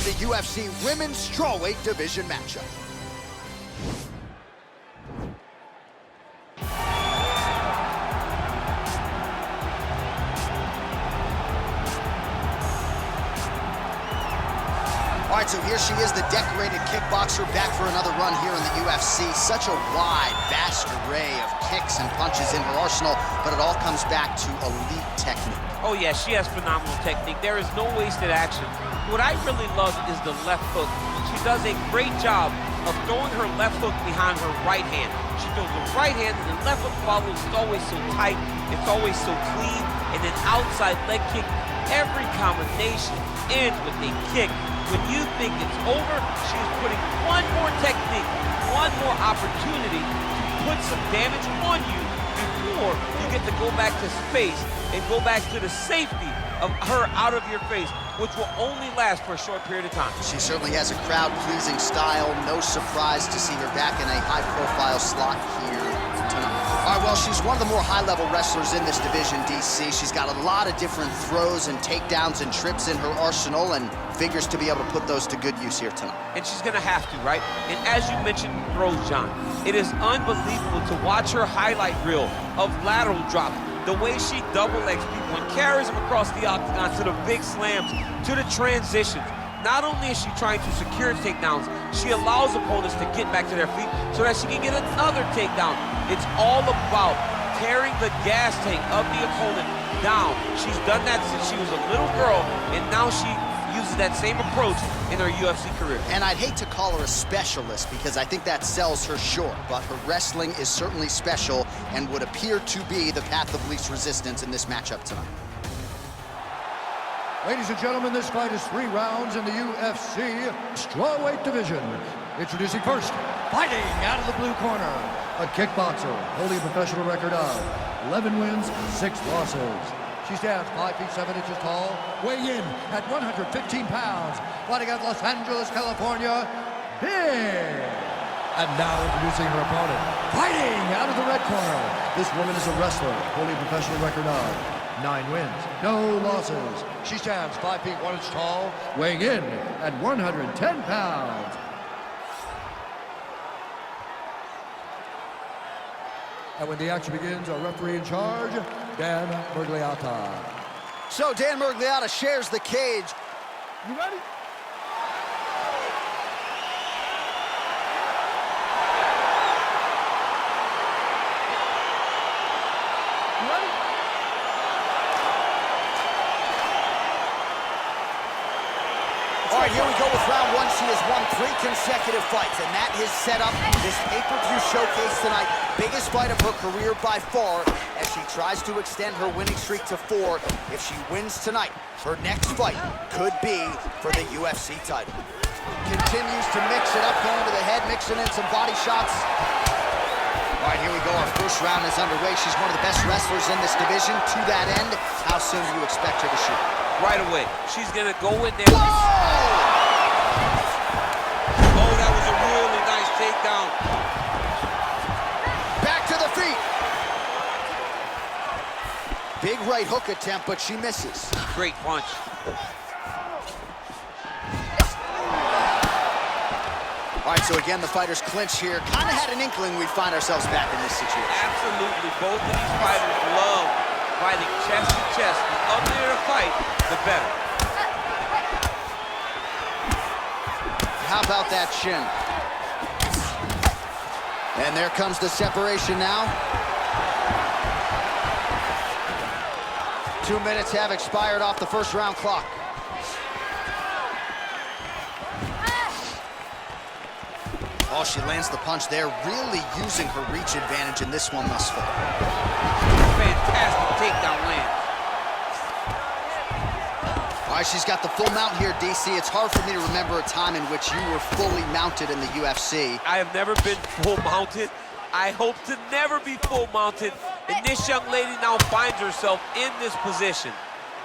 the UFC Women's Strawweight Division matchup. All right, so here she is, the decorated kickboxer, back for another run here in the UFC. Such a wide, vast array of kicks and punches in her arsenal, but it all comes back to elite technique. Oh yeah, she has phenomenal technique. There is no wasted action. What I really love is the left hook. She does a great job of throwing her left hook behind her right hand. She throws the right hand and the left hook follows. It's always so tight, it's always so clean, and then outside leg kick. Every combination ends with a kick. When you think it's over, she's putting one more technique, one more opportunity to put some damage on you before you get to go back to space and go back to the safety of her out of your face, which will only last for a short period of time. She certainly has a crowd-pleasing style. No surprise to see her back in a high-profile slot here tonight. All right, well, she's one of the more high-level wrestlers in this division, DC. She's got a lot of different throws and takedowns and trips in her arsenal, and figures to be able to put those to good use here tonight. And she's gonna have to, right? And as you mentioned, throws, John. It is unbelievable to watch her highlight reel of lateral drops, the way she double legs people and carries them across the octagon to the big slams, to the transitions. Not only is she trying to secure takedowns, she allows opponents to get back to their feet so that she can get another takedown. It's all about tearing the gas tank of the opponent down. She's done that since she was a little girl, and now she uses that same approach in her UFC career. And I'd hate to call her a specialist because I think that sells her short, but her wrestling is certainly special and would appear to be the path of least resistance in this matchup tonight. Ladies and gentlemen, this fight is 3 rounds in the UFC Strawweight Division. Introducing first, fighting out of the blue corner, a kickboxer holding a professional record of 11 wins, 6 losses. She stands 5 feet 7 inches tall, weighing in at 115 pounds, fighting out of Los Angeles, California, Vang. And now introducing her opponent, fighting out of the red corner. This woman is a wrestler, holding a professional record of 9 wins, no losses. She stands 5 feet 1 inch tall, weighing in at 110 pounds. And when the action begins, our referee in charge, Dan Mergliata. So Dan Mergliata shares the cage. You ready? You ready? All right, here we go with round 1. She has won 3 consecutive fights, and that has set up this pay-per-view showcase tonight. Biggest fight of her career by far, as she tries to extend her winning streak to 4. If she wins tonight, her next fight could be for the UFC title. Continues to mix it up, going to the head, mixing in some body shots. All right, here we go. Our first round is underway. She's one of the best wrestlers in this division. To that end, how soon do you expect her to shoot? Right away. She's gonna go in there. Whoa! Oh, that was a really nice takedown. Back to the feet. Big right hook attempt, but she misses. Great punch. All right, so again, the fighters clinch here. Kind of had an inkling we'd find ourselves back in this situation. Absolutely. Both of these fighters love fighting chest to chest. The uglier the fight, the better. How about that shin? And there comes the separation now. 2 minutes have expired off the first round clock. Oh, she lands the punch there, really using her reach advantage in this one thus far. Fantastic takedown land. All right, she's got the full mount here, DC. It's hard for me to remember a time in which you were fully mounted in the UFC. I have never been full mounted. I hope to never be full mounted. And this young lady now finds herself in this position.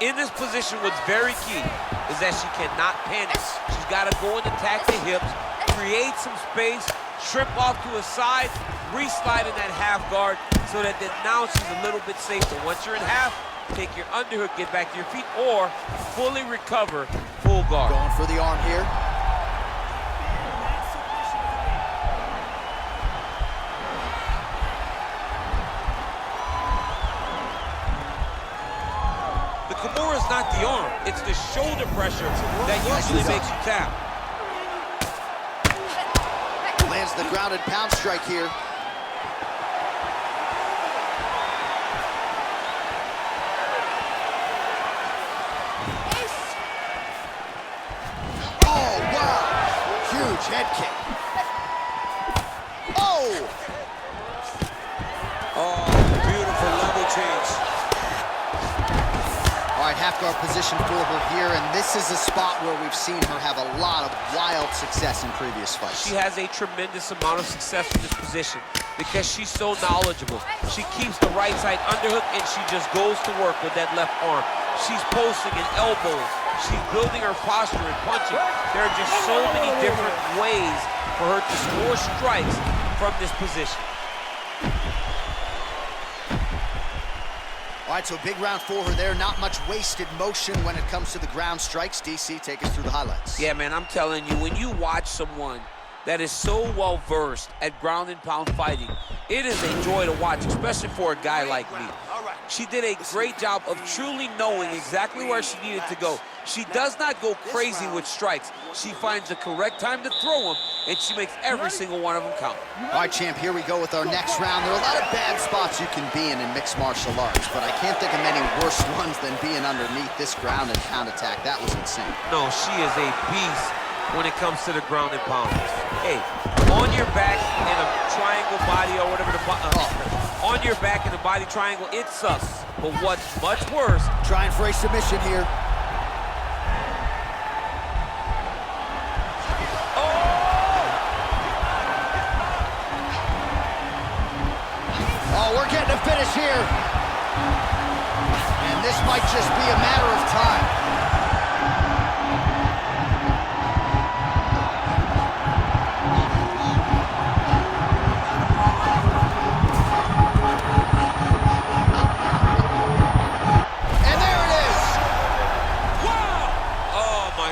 In this position, what's very key is that she cannot panic. She's got to go and attack the hips, create some space, trip off to a side, re-slide in that half guard so that then now she's a little bit safer. Once you're in half, take your underhook, get back to your feet, or fully recover full guard. Going for the arm here. The Kimura is not the arm. It's the shoulder pressure that usually makes you tap. Lands the grounded pound strike here. Oh, wow. Huge head kick. Oh! Oh, beautiful level change. All right, half guard position for her here, and this is a spot where we've seen her have a lot of wild success in previous fights. She has a tremendous amount of success in this position because she's so knowledgeable. She keeps the right side underhook, and she just goes to work with that left arm. She's posting and elbows. She's building her posture and punching. There are just so many different ways for her to score strikes from this position. All right, so big round for her there. Not much wasted motion when it comes to the ground strikes. DC, take us through the highlights. Yeah, man, I'm telling you, when you watch someone that is so well-versed at ground and pound fighting, it is a joy to watch, especially for a guy like me. She did a great job of truly knowing exactly where she needed to go. She does not go crazy with strikes. She finds the correct time to throw them, and she makes every single one of them count. All right, champ, here we go with our next round. There are a lot of bad spots you can be in mixed martial arts, but I can't think of many worse ones than being underneath this ground and pound attack. That was insane. No, she is a beast when it comes to the ground and pound. Hey, on your back in a triangle body or whatever on your back in a body triangle, it sucks. But what's much worse, trying for a submission here. Oh, we're getting a finish here. And this might just be a matter of time.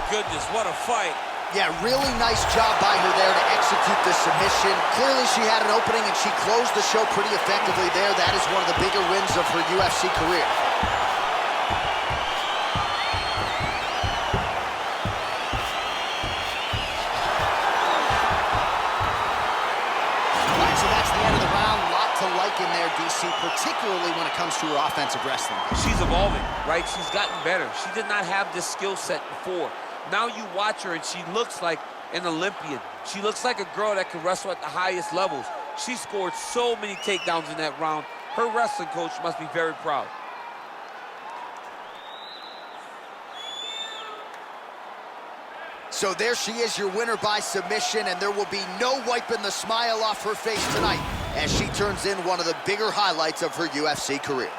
Goodness, what a fight. Yeah, really nice job by her there to execute the submission. Clearly she had an opening and she closed the show pretty effectively there. That is one of the bigger wins of her UFC career. All right, so that's the end of the round. A lot to like in there, DC, particularly when it comes to her offensive wrestling. She's evolving, right? She's gotten better. She did not have this skill set before. Now you watch her and she looks like an Olympian. She looks like a girl that can wrestle at the highest levels. She scored so many takedowns in that round. Her wrestling coach must be very proud. So there she is, your winner by submission, and there will be no wiping the smile off her face tonight as she turns in one of the bigger highlights of her UFC career.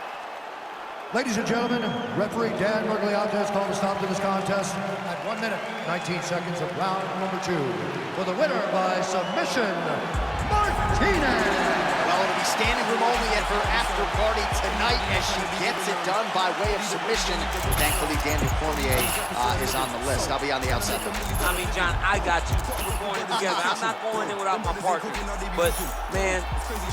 Ladies and gentlemen, referee Dan Mergliata has called a stop to this contest at 1 minute, 19 seconds of round number 2. For the winner by submission, Martinez. Well, it'll be standing room only at her after party tonight as she gets it done by way of submission. Thankfully, Daniel Cormier is on the list. I'll be on the outside. I mean, John, I got you. We're going in together. I'm not going in without my partner. But, man,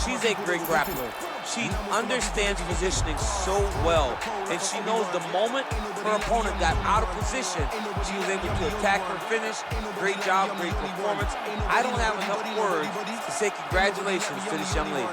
she's a great grappler. She understands positioning so well, and she knows the moment her opponent got out of position, she was able to attack her finish. Great job, great performance. I don't have enough words to say congratulations to this young lady.